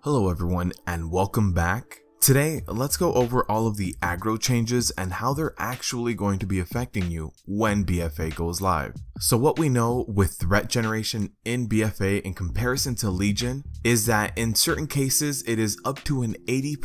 Hello everyone and welcome back. Today, let's go over all of the aggro changes and how they're actually going to be affecting you when BfA goes live. So what we know with threat generation in BfA in comparison to Legion is that in certain cases it is up to an 80%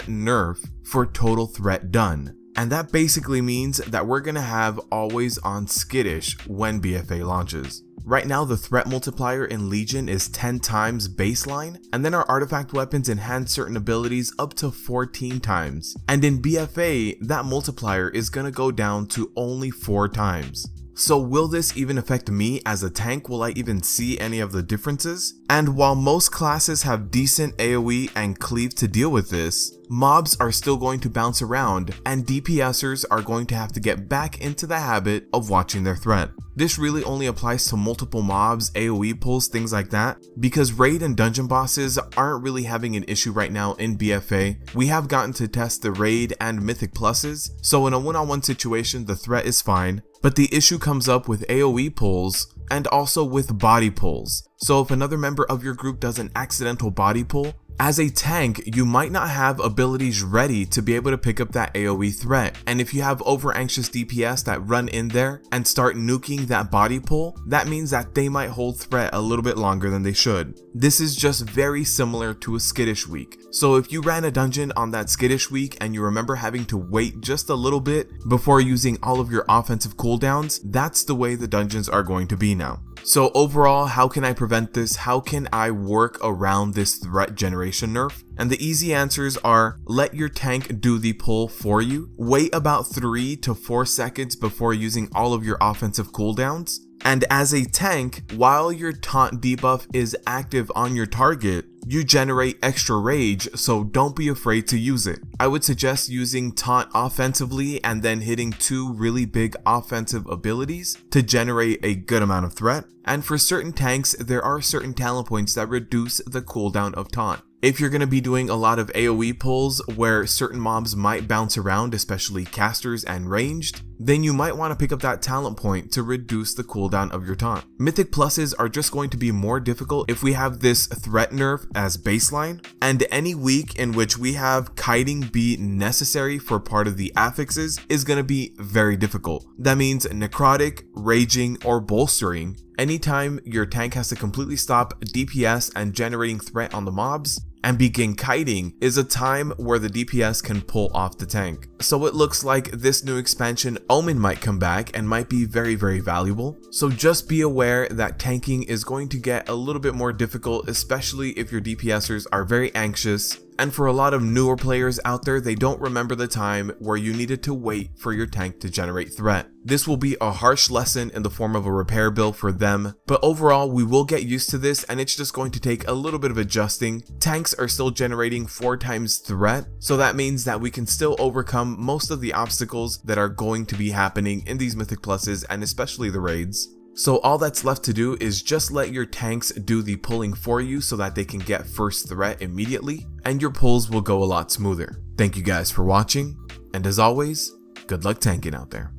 nerf for total threat done. And that basically means that we're going to have always on skittish when BfA launches. Right now the threat multiplier in Legion is 10 times baseline, and then our artifact weapons enhance certain abilities up to 14 times. And in BfA, that multiplier is going to go down to only 4 times. So will this even affect me as a tank? Will I even see any of the differences? And while most classes have decent AoE and cleave to deal with this, mobs are still going to bounce around and DPSers are going to have to get back into the habit of watching their threat. This really only applies to multiple mobs, AoE pulls, things like that, because raid and dungeon bosses aren't really having an issue right now in BfA. We have gotten to test the raid and mythic pluses, so in a one-on-one situation the threat is fine, but the issue comes up with AoE pulls and also with body pulls. So if another member of your group does an accidental body pull, as a tank, you might not have abilities ready to be able to pick up that AoE threat, and if you have over anxious DPS that run in there and start nuking that body pull, that means that they might hold threat a little bit longer than they should. This is just very similar to a skittish week. So if you ran a dungeon on that skittish week and you remember having to wait just a little bit before using all of your offensive cooldowns, that's the way the dungeons are going to be now. So overall, how can I prevent this? How can I work around this threat generation nerf? And the easy answers are: let your tank do the pull for you, wait about 3 to 4 seconds before using all of your offensive cooldowns, and as a tank, while your taunt debuff is active on your target, you generate extra rage, so don't be afraid to use it. I would suggest using taunt offensively and then hitting 2 really big offensive abilities to generate a good amount of threat. And for certain tanks, there are certain talent points that reduce the cooldown of taunt. If you're going to be doing a lot of AoE pulls where certain mobs might bounce around, especially casters and ranged, then you might want to pick up that talent point to reduce the cooldown of your taunt. Mythic pluses are just going to be more difficult if we have this threat nerf as baseline, and any week in which we have kiting be necessary for part of the affixes is going to be very difficult. That means necrotic, raging, or bolstering. Anytime your tank has to completely stop DPS and generating threat on the mobs and begin kiting is a time where the DPS can pull off the tank. So it looks like this new expansion Omen might come back and might be very valuable. So just be aware that tanking is going to get a little bit more difficult, especially if your DPSers are very anxious. And for a lot of newer players out there, they don't remember the time where you needed to wait for your tank to generate threat. This will be a harsh lesson in the form of a repair bill for them, but overall we will get used to this and it's just going to take a little bit of adjusting. Tanks are still generating 4 times threat, so that means that we can still overcome most of the obstacles that are going to be happening in these mythic pluses and especially the raids. So all that's left to do is just let your tanks do the pulling for you so that they can get first threat immediately, and your pulls will go a lot smoother. Thank you guys for watching, and as always, good luck tanking out there.